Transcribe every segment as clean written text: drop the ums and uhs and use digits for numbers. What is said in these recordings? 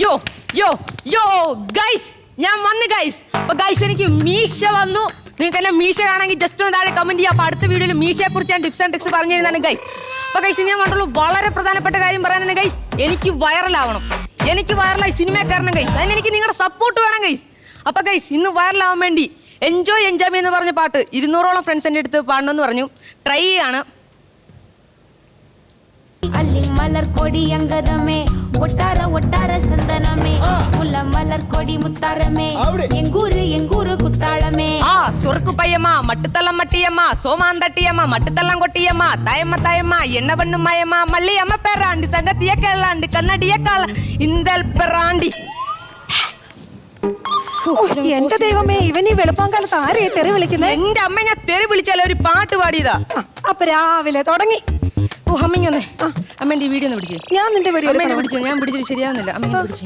യോ യോ യോ ഗൈസ്, ഞാൻ വന്നു ഗൈസ്. അപ്പൊ ഗൈസ് എനിക്ക് മീശ വന്നു. നിങ്ങൾക്ക് എന്നെ മീശ കാണാമെങ്കിൽ ജസ്റ്റ് ഒന്ന് താഴെ കമന്റ് ചെയ്യാം. അപ്പൊ അടുത്ത വീഡിയോയിൽ മീശയെ കുറിച്ച് ഞാൻ ടിപ്സ് ആൻഡ് ട്രിക്സ് പറഞ്ഞു തരുന്നതാണ് ഗൈസ്. അപ്പൊ ഗൈസ് ഞാൻ കണ്ടുള്ളൂ വളരെ പ്രധാനപ്പെട്ട കാര്യം പറയാനാണ് ഗൈസ്. എനിക്ക് വൈറലാവണം, എനിക്ക് വൈറലായി സിനിമ കയറണം ഗൈസ്. അതിന് എനിക്ക് നിങ്ങളുടെ സപ്പോർട്ട് വേണം ഗൈസ്. അപ്പൊ ഗൈസ് ഇന്ന് വൈറലാവാൻ വേണ്ടി എൻജോയ് എൻജോയ് എന്ന് പറഞ്ഞ പാട്ട് 200ഓളം ഫ്രണ്ട്സ് എൻ്റെ അടുത്ത് പാടണമെന്ന് പറഞ്ഞു. ട്രൈ ചെയ്യാണ്. ಅಲ್ಲಿ ಮಲರ್ ಕೊಡಿ ಅಂಗದಮೆ ಒಟ್ಟಾರ ಒಟ್ಟಾರ ಸಂದನಮೆ ಮುಲ್ಲ ಮಲರ್ ಕೊಡಿ ಮುತ್ತಾರಮೆ ಎಂಗೂರು ಎಂಗೂರು ಕುತ್ತಾಳಮೆ சொருக்கு பையம்மா மட்டுத்தல்லம் மட்டியம்மா சோமாந்தட்டியம்மா மட்டுத்தல்லம் கொட்டியம்மா தாயம்மா தாயம்மா என்ன பண்ணு மாயம்மா மல்லியம்மா பெறாண்டி சங்கத்திய கேளாண்டி கண்ணடிய கால இந்த பெறாண்டி. എന്റെ ദൈവമേ, ഇവൻ ഈ വെളുപ്പാങ്കാലത്ത് ആരെയെ തെറി വിളിക്കുന്നത്? എന്റെ അമ്മ ഞാൻ തെറി വിളിച്ചാലേ ഒരു പാട്ട് പാടിയതാ. അപ്പൊ രാവിലെ തുടങ്ങി. ഓ അമ്മയൊന്നേ, അമ്മേന്റെ ഈ വീഡിയോ ഒന്ന് പിടിച്ചേ. ഞാൻ നിന്റെ വീഡിയോ പിടിച്ചു, ഞാൻ പിടിച്ചിട്ട് ശരിയാവുന്നില്ല. അമ്മ പിടിച്ചു.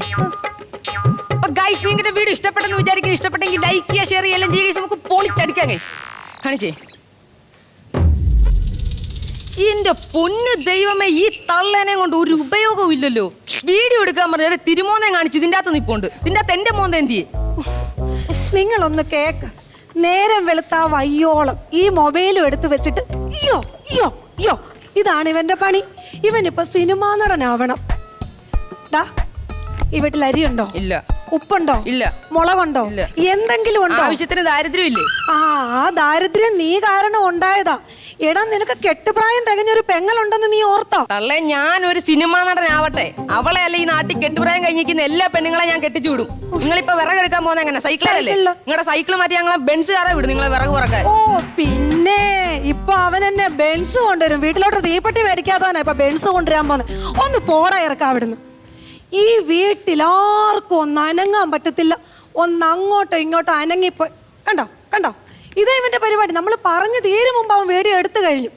അപ്പൊ ഗൈസ് നിങ്ങളുടെ വീഡിയോ ഇഷ്ടപ്പെട്ടെന്ന് വിചാരിക്കുന്നത്, ഇഷ്ടപ്പെട്ടെങ്കിൽ ലൈക്ക് ചെയ്യുക, ഷെയർ ചെയ്യുക, എല്ലാം ചെയ്യുക. നമുക്ക് പൊളിച്ചടിക്കാം ഗൈസ്. കാണിച്ചേ. എന്റെ പൊന്ന് ദൈവമേ, ഈ തള്ളേനെ കൊണ്ട് ഒരു ഉപയോഗവും ഇല്ലല്ലോ. വീഡിയോ എടുക്കാൻ പറഞ്ഞാൽ തിരുമോനെ കാണിച്ച് ഇതിൻ്റെ അകത്ത് നിപ്പുണ്ട്. ഇതിൻ്റെ അകത്ത് എന്റെ മോന്ത എന്തിയെ? നിങ്ങളൊന്ന് കേക്ക്. നേരം വെളുത്താ വയ്യോളം ഈ മൊബൈലും എടുത്ത് വെച്ചിട്ട് അയ്യോ അയ്യോ അയ്യോ, ഇതാണ് ഇവന്റെ പണി. ഇവനിപ്പോ സിനിമാ നടനാവണം. ഡാ, ഈ വീട്ടിൽ അരിയുണ്ടോ? ഇല്ല. ഉപ്പുണ്ടോ? ഇല്ല. മുളകുണ്ടോ? ഇല്ല. എന്തെങ്കിലും ഉണ്ടോ? ആവശ്യത്തിന് ദാരിദ്ര്യം ഇല്ലേ? ആ ദാരിദ്ര്യം നീ കാരണം ഉണ്ടായതാ. എടാ, നിനക്ക് കെട്ടുപ്രായം തികഞ്ഞൊരു പെങ്ങളുണ്ടെന്ന് നീ ഓർത്തോ? തള്ളേ, ഞാൻ ഒരു സിനിമാ നടനാവട്ടെ. അവളെ അല്ല ഈ നാട്ടിൽ കെട്ടുപ്രായം കഴിഞ്ഞിരിക്കുന്ന എല്ലാ പെണ്ണുങ്ങളെ ഞാൻ കെട്ടിച്ചു വിടും. നിങ്ങളിപ്പോ വിറകെടുക്കാൻ പോകുന്ന എങ്ങനെ? സൈക്കിളല്ലേ? നിങ്ങളുടെ സൈക്കിൾ മാറ്റി ഞങ്ങളെ ബെൻസ് കാറെ വിടും നിങ്ങളെ വിറക് പറക്കാൻ. ഓ പിന്നെ ഇപ്പൊ അവൻ എന്നെ ബെൻസ് കൊണ്ടുവരും. വീട്ടിലോട്ട് തീപ്പെട്ടി മേടിക്കാത്തവനാ ഇപ്പൊ ബെൻസ് കൊണ്ടുവരാൻ പോകുന്നത്. ഒന്ന് പോടാ ഇറക്കാം അവിടുന്ന്. ഈ വീട്ടിൽ ആർക്കും ഒന്ന് അനങ്ങാൻ പറ്റത്തില്ല. ഒന്ന് അങ്ങോട്ടോ ഇങ്ങോട്ടോ അനങ്ങിപ്പോ കണ്ടോ കണ്ടോ, ഇതേ ഇവന്റെ പരിപാടി. നമ്മൾ പറഞ്ഞു തീരും മുമ്പ് അവൻ വീഡിയോ എടുത്തു കഴിഞ്ഞു.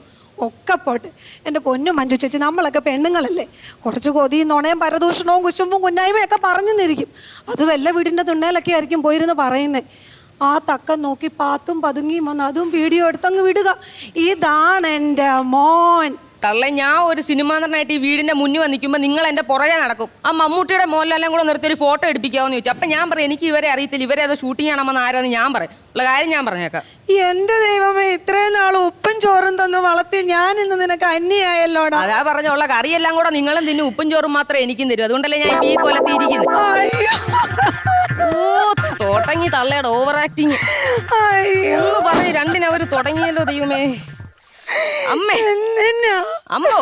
ഒക്കെ പോട്ട് എൻ്റെ പൊന്നും മഞ്ജു ചേച്ചി, നമ്മളൊക്കെ പെണ്ണുങ്ങളല്ലേ, കുറച്ച് കൊതിയും നുണയും പരദൂഷണവും കുശുമ്പും കുന്നായ്മയും ഒക്കെ പറഞ്ഞു നിരിക്കും. അത് വല്ല വീടിൻ്റെ തുണ്ണയിലൊക്കെ ആയിരിക്കും പോയിരുന്ന് പറയുന്നത്. ആ തക്കം നോക്കി പാത്തും പതുങ്ങിയും വന്ന് അതും വീഡിയോ എടുത്തങ്ങ് വിടുക. ഇതാണ് എൻ്റെ മോൻ. തള്ളേ, ഞാൻ ഒരു സിനിമാ നടനായിട്ട് ഈ വീടിന്റെ മുന്നിൽ വന്ന് നിൽക്കുമ്പോൾ നിങ്ങൾ എന്റെ പുറകെ നടക്കും. ആ മമ്മൂട്ടിയുടെ മോഹൻലാലും കൂടെ നിർത്തി ഒരു ഫോട്ടോ എടുപ്പിക്കാമെന്ന് ചോദിച്ചു. അപ്പം ഞാൻ പറയും എനിക്ക് ഇവരെ അറിയത്തില്ല, ഇവരെ അത് ഷൂട്ടിംഗ് ചെയ്യണമെന്ന് ആരോന്ന് ഞാൻ പറയും. ഉള്ള കാര്യം ഞാൻ പറഞ്ഞേക്കാം. എന്റെ ദൈവമേ, ഇത്രയും നാൾ ഉപ്പും ചോറും തന്നു വളർത്തി ഞാൻ ഇന്ന് നിനക്ക് അന്യായല്ലോടാ. അതാ പറഞ്ഞുള്ള കറിയെല്ലാം കൂടെ നിങ്ങളും തിന്നും, ഉപ്പും ചോറും മാത്രമേ എനിക്കും തരും. അതുകൊണ്ടല്ലേ ഞാൻ ഈ കൊലത്തിയിരിക്കുന്നത്. ഓ തുടങ്ങി തള്ളയുടെ ഓവർ ആക്ടിങ്. ഒന്ന് പറഞ്ഞ് രണ്ടിനവര് തുടങ്ങിയല്ലോ ദൈവമേ. അമ്മേ അമ്മോ,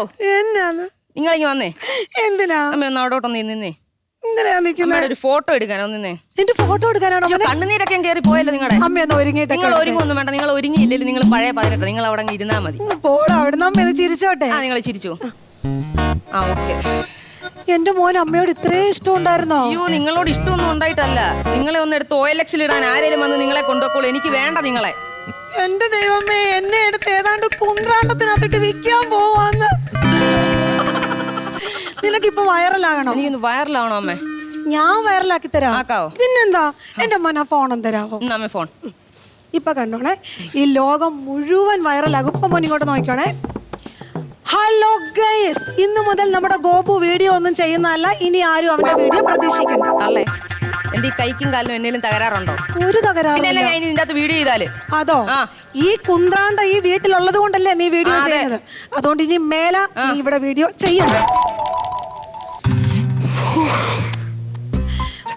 നിങ്ങളിങ്ങ് വന്നേ. എന്തിനാ അമ്മ ഒന്ന് അവിടോട്ടൊന്ന് നിന്നേ. എന്തിനാ നിൽക്കുന്നത്? ഒരു ഫോട്ടോ എടുക്കാനോ നിന്നേ. നിന്റെ ഫോട്ടോ എടുക്കാനാണോ? കണ്ണുനീരൊക്കെ കയറി പോയല്ലോ നിങ്ങളുടെ. അമ്മയൊന്ന് ഒരുങ്ങിയിട്ട്. നിങ്ങൾ ഒരുങ്ങൊന്നും വേണ്ട, നിങ്ങൾ ഒരുങ്ങിയില്ലെങ്കിൽ നിങ്ങൾ പഴയ 18, നിങ്ങൾ അവിടെ ഇരുന്നാ മതി. പോടാ അവിടുന്ന്. അമ്മ ഇത് ചിരിച്ചോട്ടെ. ആ നിങ്ങൾ ചിരിച്ചു. ആ ഓക്കെ. എന്റെ മോൻ അമ്മയോട് ഇത്രയും ഇഷ്ടം ഉണ്ടായിരുന്നോ? അയ്യോ, നിങ്ങളോട് ഇഷ്ടമൊന്നും ഉണ്ടായിട്ടല്ല. നിങ്ങളെ ഒന്ന് എടുത്ത് OLX ഇടാൻ ആരെങ്കിലും വന്ന് നിങ്ങളെ കൊണ്ടുപോക്കോളൂ. എനിക്ക് വേണ്ട നിങ്ങളെ. എന്റെ ദൈവമേ, എന്നെ എടുത്ത് ഏതാണ്ട് കുന്ത്രാണ്ടത്തിനകത്തിട്ട് വിൽക്കാൻ പോവാന്ന്. നിനക്കിപ്പോ വൈറലാകണോ? എനിക്കൊന്ന് വൈറലാവണോ അമ്മേ? ഞാൻ വൈറലാക്കി തരാം. ആക്കാവോ? പിന്നെന്താ, എന്റെ മോനെ ഫോണും തരാവോ? അമ്മ ഫോൺ ഇപ്പൊ കണ്ടോണേ, ഈ ലോകം മുഴുവൻ വൈറലാകും. ഇപ്പൊ മോൻ ഇങ്ങോട്ട് നോക്കണേ. ഹലോ ഗൈസ്, ഇന്നു മുതൽ നമ്മുടെ ഗോപു വീഡിയോ ഒന്നും ചെയ്യുന്നതല്ല. ഇനി ആരും അവന്റെ വീഡിയോ പ്രതീക്ഷിക്കണ്ട. തള്ളേ, എന്റെ ഈ കൈക്കും കാലിനും എന്തെങ്കിലും തകരാറുണ്ടോ? ഒരു തകരാറില്ല. ഞാൻ ഇതിന്റെ അകത്ത് വീഡിയോ ചെയ്താല് അതോ? ഈ കുന്ത്രാണ്ട ഈ വീട്ടിലുള്ളത് കൊണ്ടല്ലേ നീ വീഡിയോ ചെയ്യുന്നത്. അതുകൊണ്ട് ഇനി മേല നീ ഇവിടെ വീഡിയോ ചെയ്യണ്ട.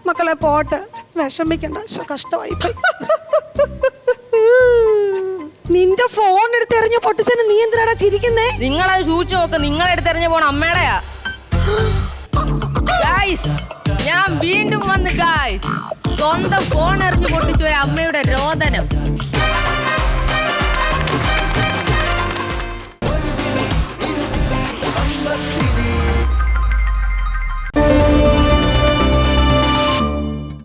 മക്കളെ പോട്ടെ, വിഷമിക്കണ്ട. കഷ്ടമായി പോയി. നിന്റെ ഫോൺ എടുത്തെറിഞ്ഞു പൊട്ടിച്ചതിന് നീ എന്തിനാടാ ചിരിക്കുന്നേ? നിങ്ങളത് സൂക്ഷിച്ചു നോക്ക്. നിങ്ങളെടുത്തെറിഞ്ഞു പോണ അമ്മയുടെയാ. ഗായ്സ്, ഞാൻ വീണ്ടും വന്ന് ഗായ്സ്. സ്വന്തം ഫോൺ എറിഞ്ഞു പൊട്ടിച്ചു ഒരു അമ്മയുടെ രോദനം.